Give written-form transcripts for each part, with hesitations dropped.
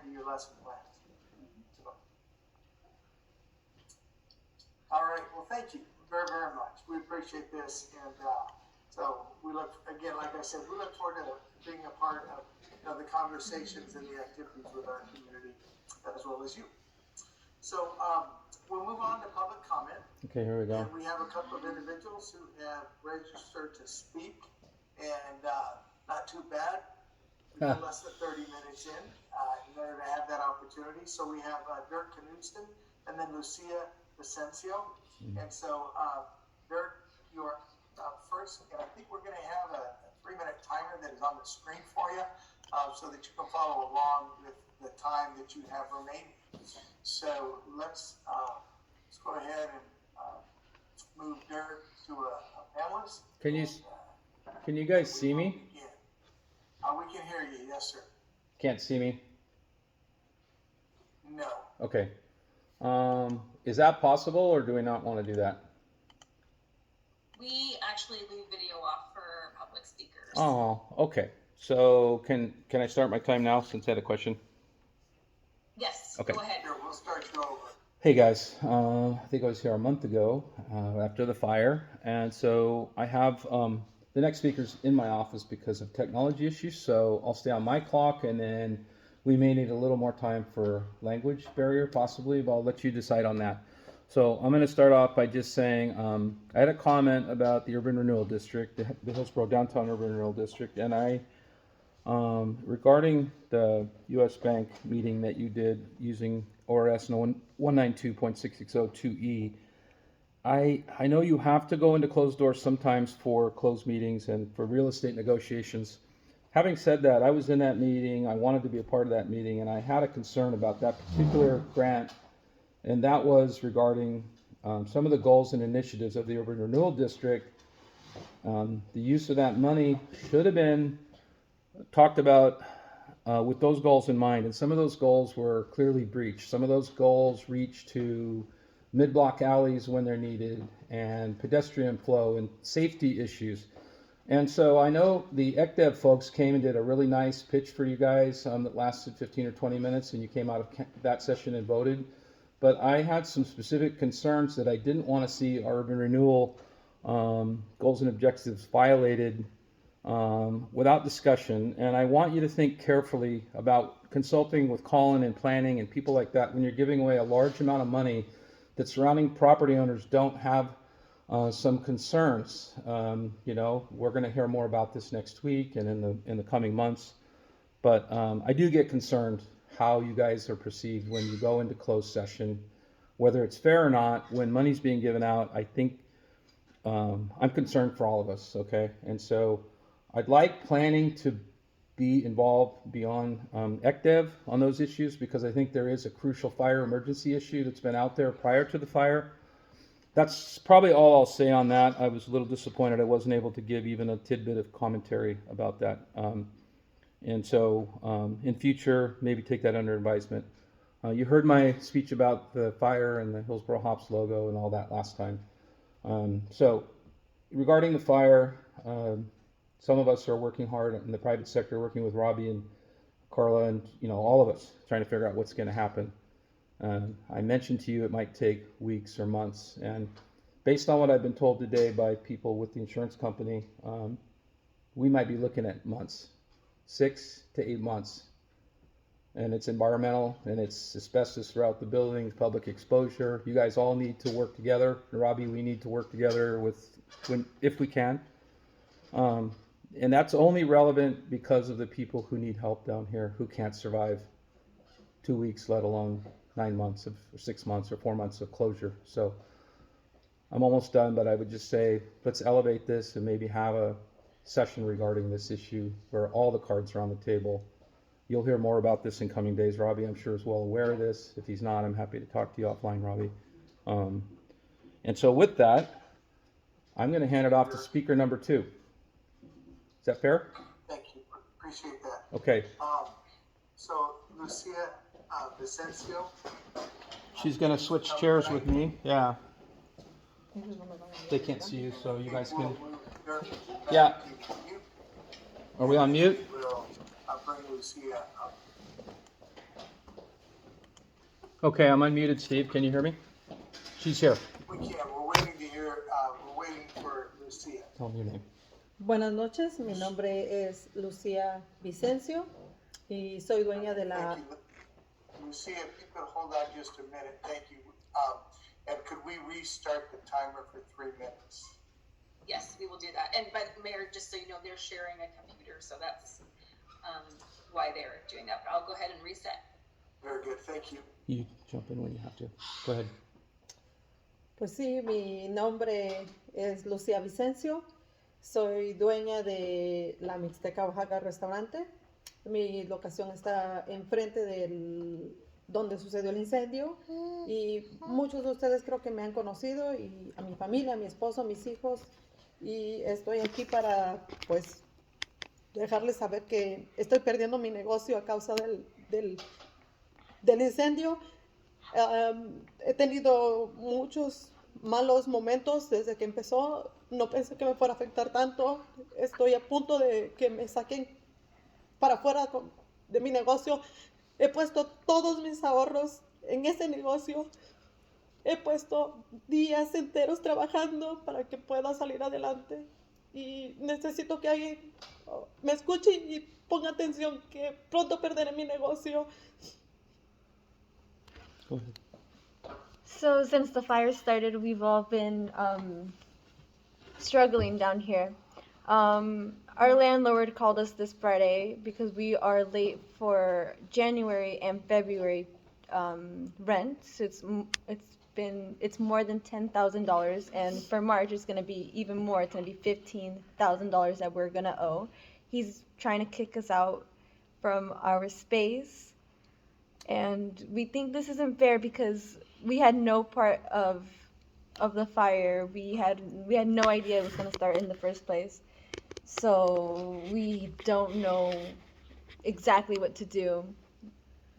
to your lesson plans. So, all right, well, thank you very, very much. We appreciate this, and so we look, again, like I said, we look forward to being a part of the conversations and the activities with our community as well as you. So we'll move on to public comment. Okay, here we go. And we have a couple of individuals who have registered to speak, and not too bad. We're less than 30 minutes in order to have that opportunity. So we have Dirk Knudsen and then Lucia Vicencio. And so, Dirk, you're first, and I think we're going to have a 3-minute timer that is on the screen for you so that you can follow along with the time that you have remaining. So let's go ahead and move Dirk to a panelist. Can you guys see me? We can hear you, yes, sir. Can't see me? No. Okay. Is that possible, or do we not want to do that? We actually leave video off for public speakers. Oh, okay. So can I start my time now since I had a question? Yes, okay. Go ahead. Here, we'll start you over. Hey guys, I think I was here a month ago after the fire, and so I have the next speaker's in my office because of technology issues, so I'll stay on my clock, and then we may need a little more time for language barrier possibly, but I'll let you decide on that. So I'm going to start off by just saying I had a comment about the Urban Renewal District, the Hillsborough Downtown Urban Renewal District, and I regarding the U.S. Bank meeting that you did using ORS 192.6602E, I know you have to go into closed doors sometimes for closed meetings and for real estate negotiations. Having said that, I was in that meeting, I wanted to be a part of that meeting, and I had a concern about that particular grant, and that was regarding some of the goals and initiatives of the Urban Renewal District. The use of that money should have been talked about with those goals in mind, and some of those goals were clearly breached. Some of those goals reach to mid-block alleys when they're needed, and pedestrian flow and safety issues. And so I know the ECDEV folks came and did a really nice pitch for you guys that lasted 15 or 20 minutes, and you came out of that session and voted. But I had some specific concerns that I didn't want to see our urban renewal goals and objectives violated without discussion. And I want you to think carefully about consulting with Colin and planning and people like that when you're giving away a large amount of money that surrounding property owners don't have some concerns. You know, we're going to hear more about this next week and in the coming months. But I do get concerned how you guys are perceived when you go into closed session, whether it's fair or not. When money's being given out, I think I'm concerned for all of us. Okay, and so I'd like planning to be involved beyond ECDEV on those issues, because I think there is a crucial fire emergency issue that's been out there prior to the fire. That's probably all I'll say on that. I was a little disappointed I wasn't able to give even a tidbit of commentary about that. And so in future, maybe take that under advisement. You heard my speech about the fire and the Hillsborough Hops logo and all that last time. So regarding the fire, some of us are working hard in the private sector, working with Robbie and Carla and all of us trying to figure out what's going to happen. I mentioned to you it might take weeks or months, and based on what I've been told today by people with the insurance company, we might be looking at months, 6 to 8 months. And it's environmental, and it's asbestos throughout the building, public exposure. You guys all need to work together. And Robbie, we need to work together if we can. And that's only relevant because of the people who need help down here, who can't survive 2 weeks, let alone 9 months or 6 months or 4 months of closure. So I'm almost done, but I would just say, let's elevate this and maybe have a session regarding this issue where all the cards are on the table. You'll hear more about this in coming days. Robbie, I'm sure, is well aware of this. If he's not, I'm happy to talk to you offline, Robbie. And so with that, I'm going to hand it off to speaker number 2. Is that fair? Thank you. Appreciate that. Okay. So Lucia Vicencio. She's going to switch chairs with me. Yeah. They can't see you, so you guys can. Yeah. Are we on mute? We'll bring Lucia up. Okay, I'm unmuted, Steve. Can you hear me? She's here. We can, we're waiting to hear, we're waiting for Lucia. Tell me your name. Buenas noches, mi nombre es Lucía Vicencio y soy dueña de la... Thank you. Lucia, if you could hold on just a minute, thank you. And could we restart the timer for 3 minutes? Yes, we will do that. And but Mayor, just so you know, they're sharing a computer, so that's why they're doing that. But I'll go ahead and reset. Very good, thank you. You jump in when you have to. Go ahead. Pues sí, mi nombre es Lucía Vicencio, soy dueña de la Mixteca Oaxaca Restaurante. Mi locación está enfrente del donde sucedió el incendio y muchos de ustedes creo que me han conocido y a mi familia, a mi esposo, a mis hijos, y estoy aquí para pues dejarles saber que estoy perdiendo mi negocio a causa del incendio. He tenido muchos malos momentos desde que empezó. No pensé que me fuera a afectar tanto. Estoy a punto de que me saquen para afuera de mi negocio. He puesto todos mis ahorros en ese negocio. He puesto días enteros trabajando para que pueda salir adelante. Y necesito que alguien me escuche y ponga atención, que pronto perderé mi negocio. Go ahead. So since the fire started, we've all been struggling down here. Our landlord called us this Friday because we are late for January and February rent. So it's more than $10,000, and for March it's gonna be even more. It's gonna be $15,000 that we're gonna owe. He's trying to kick us out from our space, and we think this isn't fair because we had no part of the fire. We had no idea it was gonna start in the first place. So we don't know exactly what to do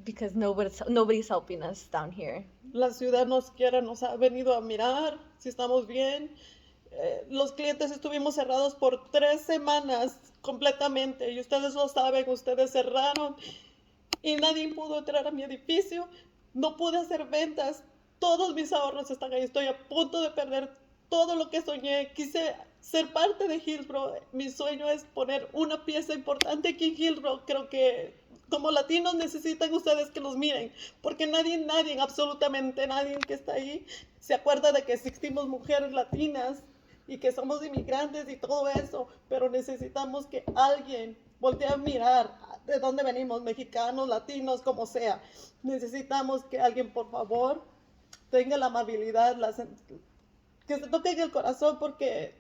because nobody's helping us down here. La ciudad nos quiere, nos ha venido a mirar si estamos bien. Los clientes estuvimos cerrados por 3 semanas completamente y ustedes lo saben, ustedes cerraron y nadie pudo entrar a mi edificio. No pude hacer ventas, todos mis ahorros están ahí, estoy a punto de perder todo lo que soñé. Quise ser parte de Hillsborough, mi sueño es poner una pieza importante aquí en Hillsborough. Creo que como latinos necesitan ustedes que los miren, porque nadie, absolutamente nadie que está ahí se acuerda de que existimos mujeres latinas y que somos inmigrantes y todo eso, pero necesitamos que alguien voltee a mirar de dónde venimos, mexicanos, latinos, como sea. Necesitamos que alguien, por favor, tenga la amabilidad, que se toque en el corazón, porque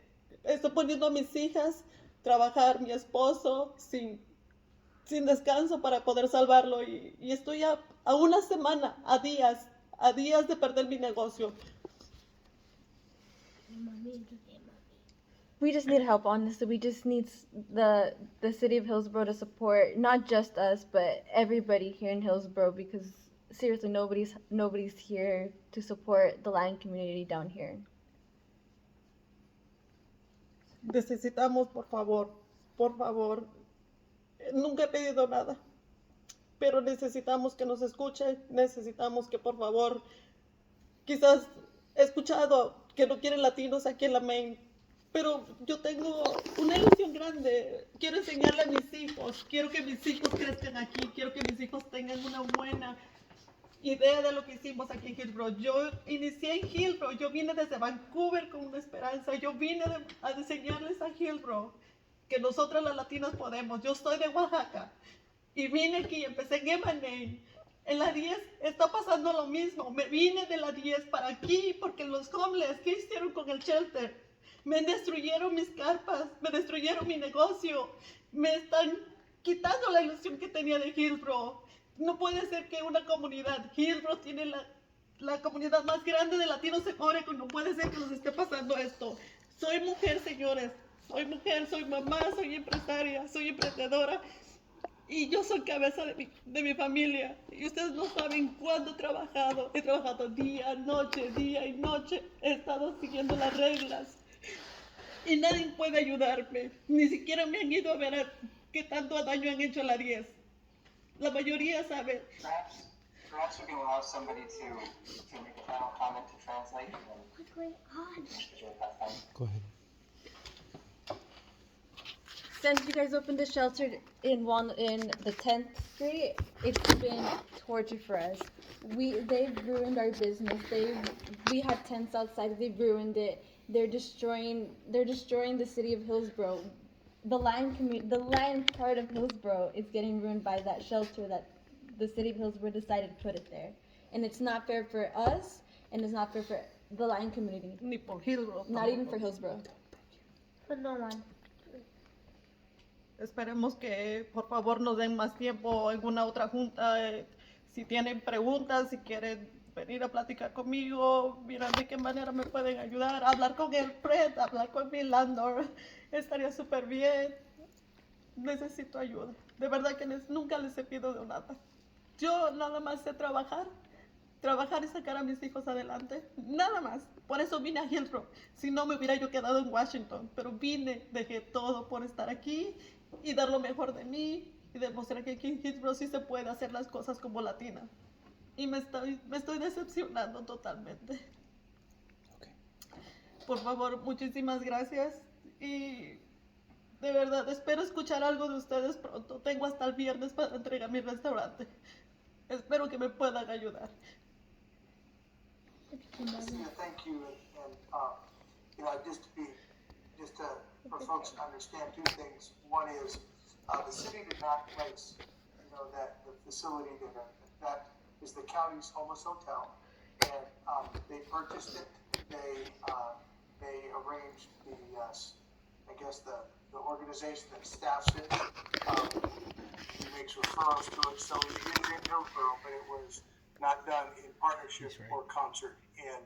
estoy poniendo a mis hijas trabajar, mi esposo, sin descanso para poder salvarlo, y estoy a una semana, a días de perder mi negocio. We just need help, honestly. We just need the city of Hillsborough to support not just us, but everybody here in Hillsborough, because seriously, nobody's here to support the Latin community down here. Necesitamos, por favor, nunca he pedido nada, pero necesitamos que nos escuchen, necesitamos que por favor, quizás he escuchado que no quieren latinos aquí en la Main, pero yo tengo una ilusión grande. Quiero enseñarle a mis hijos, quiero que mis hijos crezcan aquí, quiero que mis hijos tengan una buena idea de lo que hicimos aquí en Hillsborough. Yo inicié en Hillsborough, yo vine desde Vancouver con una esperanza, yo vine a enseñarles a Hillsborough que nosotras las latinas podemos. Yo soy de Oaxaca y vine aquí, empecé en M&A. En la 10 está pasando lo mismo. Me vine de la 10 para aquí porque los homeless, ¿qué hicieron con el shelter? Me destruyeron mis carpas, me destruyeron mi negocio, me están quitando la ilusión que tenía de Hillsborough. No puede ser que una comunidad, Hillsborough tiene la comunidad más grande de latinos en Oregon, no puede ser que nos esté pasando esto. Soy mujer, señores, soy mujer, soy mamá, soy empresaria, soy emprendedora y yo soy cabeza de mi familia. Y ustedes no saben cuándo he trabajado día y noche, he estado siguiendo las reglas y nadie puede ayudarme, ni siquiera me han ido a ver qué tanto daño han hecho a la 10. La mayoría sabe perhaps we can allow somebody to make a final comment to translate and then finish the joint path time. Go ahead. Since you guys opened the shelter in the 10th Street, it's been torture for us. They've ruined our business. We had tents outside. They've ruined it. They're destroying the city of Hillsborough. The land part of Hillsborough is getting ruined by that shelter that the city of Hillsborough decided to put it there. And it's not fair for us, and it's not fair for the Lion community. Ni por Hillsborough. Not even for Hillsborough. For no one. Esperemos que por favor nos den más tiempo en alguna otra junta. Si tienen preguntas, si quieren venir a platicar conmigo, mirar de qué manera me pueden ayudar, hablar con el Fred, hablar con mi landlord, estaría súper bien. Necesito ayuda. De verdad que nunca les he pedido nada. Yo nada más sé trabajar y sacar a mis hijos adelante. Nada más. Por eso vine a Hillsborough. Si no, me hubiera yo quedado en Washington. Pero vine, dejé todo por estar aquí y dar lo mejor de mí y demostrar que aquí en Hillsborough sí se puede hacer las cosas como latina. Y me estoy decepcionando totalmente. Okay. Por favor, muchísimas gracias y de verdad espero escuchar algo de ustedes pronto. Tengo hasta el viernes para entregar mi restaurante. Espero que me puedan ayudar. Christina, thank you, and you know, for folks to understand two things. One is, the city did not place, you know, that the facility that is the county's homeless hotel, and they purchased it. They arranged I guess the organization that staffs it, makes referrals to it. So it is in Hillsborough, but it was not done in partnership or concert. And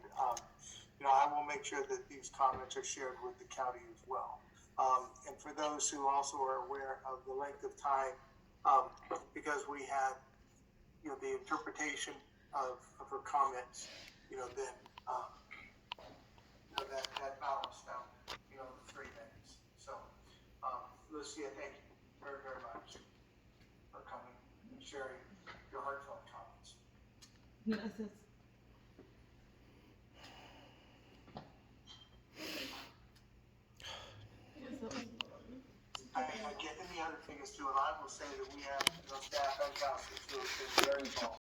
you know, I will make sure that these comments are shared with the county as well. And for those who also are aware of the length of time, because we had, you know, the interpretation of her comments, you know, then you know, that balanced out, you know, the 3 minutes. So, Lucia, thank you very, very much for coming and sharing your heartfelt comments. Gracias. I get any other thing is too, and I will say that we have, you know, staff and council too, has been very involved.